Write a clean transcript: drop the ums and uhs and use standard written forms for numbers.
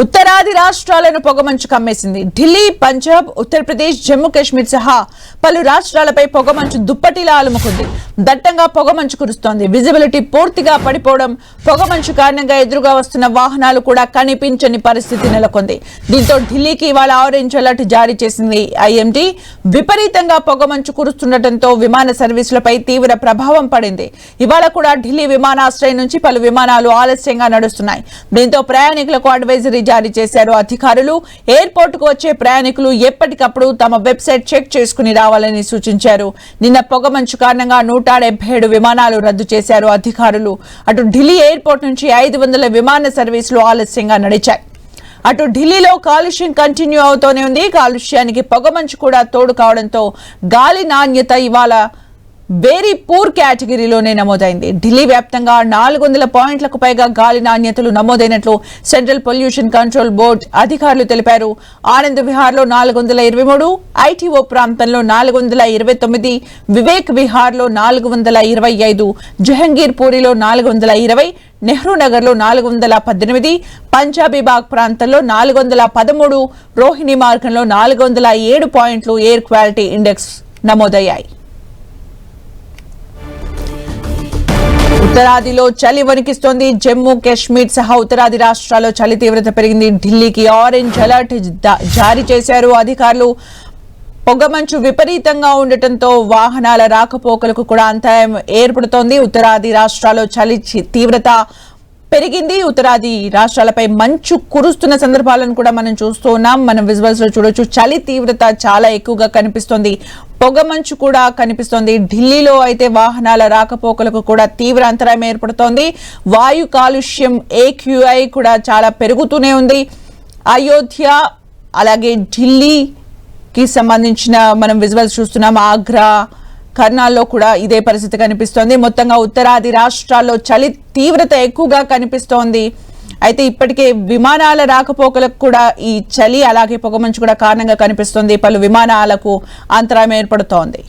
ఉత్తరాది రాష్ట్రాలను పొగమంచు కమ్మేసింది. ఢిల్లీ, పంజాబ్, ఉత్తరప్రదేశ్, జమ్మూ కాశ్మీర్ సహా పలు రాష్ట్రాలపై పొగమంచు దుప్పటిలా అలుముకుంది. దట్టంగా పొగమంచు కురుస్తోంది. విజిబిలిటీ పూర్తిగా పడిపోవడం, పొగమంచు కారణంగా ఎదురుగా వస్తున్న వాహనాలు కూడా కనిపించని పరిస్థితి నెలకొంది. దీంతో ఢిల్లీకి ఇవాళ ఆరెంజ్ అలర్ట్ జారీ చేసింది ఐఎండీ. విపరీతంగా పొగమంచు కురుస్తుండటంతో విమాన సర్వీసులపై తీవ్ర ప్రభావం పడింది. ఇవాళ కూడా ఢిల్లీ విమానాశ్రయం నుంచి పలు విమానాలు ఆలస్యంగా నడుస్తున్నాయి. దీంతో ప్రయాణికులకు అడ్వైజరీ జారీ చేశారు అధికారులు. ఎయిర్పోర్ట్ కు వచ్చే ప్రయాణికులు ఎప్పటికప్పుడు తమ వెబ్సైట్ చెక్ చేసుకుని రావాలని సూచించారు. నిన్న పొగమంచు కారణంగా 177 విమానాలు రద్దు చేశారు అధికారులు. అటు ఢిల్లీ ఎయిర్పోర్ట్ నుంచి 500 విమాన సర్వీసులు ఆలస్యంగా నడిచాయి. అటు ఢిల్లీలో కాలుష్యం కంటిన్యూ అవుతూనే ఉంది. కాలుష్యానికి పొగమంచు కూడా తోడు కావడంతో గాలి నాణ్యత ఇవాళ వెరీ పూర్ కేటగిరీలోనే నమోదైంది. ఢిల్లీ వ్యాప్తంగా 400 పాయింట్లకు పైగా గాలి నాణ్యతలు నమోదైనట్లు సెంట్రల్ పొల్యూషన్ కంట్రోల్ బోర్డు అధికారులు తెలిపారు. ఆనంద్ విహార్లో 423, ఐటీఓ ప్రాంతంలో 429, వివేక్ విహార్లో 425, జహంగీర్ పూరిలో 420, నెహ్రూ నగర్లో 418, పంజాబీ బాగ్ ప్రాంతంలో 413, రోహిణి మార్గంలో 407 పాయింట్లు ఎయిర్ క్వాలిటీ ఇండెక్స్ నమోదయ్యాయి. ఉత్తరాదిలో చలి వణికిస్తోంది. జమ్మూ కాశ్మీర్ సహా ఉత్తరాది రాష్ట్రాల్లో చలి తీవ్రత పెరిగింది. ఢిల్లీకి ఆరెంజ్ అలర్ట్ జారీ చేశారు అధికారులు. పొగమంచు విపరీతంగా ఉండటంతో వాహనాల రాకపోకలకు కూడా అంతరాయం ఏర్పడుతోంది. ఉత్తరాది రాష్ట్రాల్లో చలి తీవ్రత పెరిగింది. ఉత్తరాది రాష్ట్రాలపై మంచు కురుస్తున్న సందర్భాలను కూడా మనం చూస్తూ ఉన్నాం. మనం విజువల్స్ లో చూడొచ్చు. చలి తీవ్రత చాలా ఎక్కువగా కనిపిస్తోంది. పొగమంచు కూడా కనిపిస్తోంది. ఢిల్లీలో అయితే వాహనాల రాకపోకలకు కూడా తీవ్ర అంతరాయం ఏర్పడుతోంది. వాయు కాలుష్యం AQI కూడా చాలా పెరుగుతూనే ఉంది. అయోధ్య అలాగే ఢిల్లీకి సంబంధించిన మనం విజువల్స్ చూస్తున్నాం. ఆగ్రా, కర్నాల్లో కూడా ఇదే పరిస్థితి కనిపిస్తోంది. మొత్తంగా ఉత్తరాది రాష్ట్రాల్లో చలి తీవ్రత ఎక్కువగా కనిపిస్తోంది. అయితే ఇప్పటికే విమానాల రాకపోకలకు కూడా ఈ చలి అలాగే పొగమంచు కూడా కారణంగా కనిపిస్తోంది. పలు విమానాలకు అంతరాయం ఏర్పడుతోంది.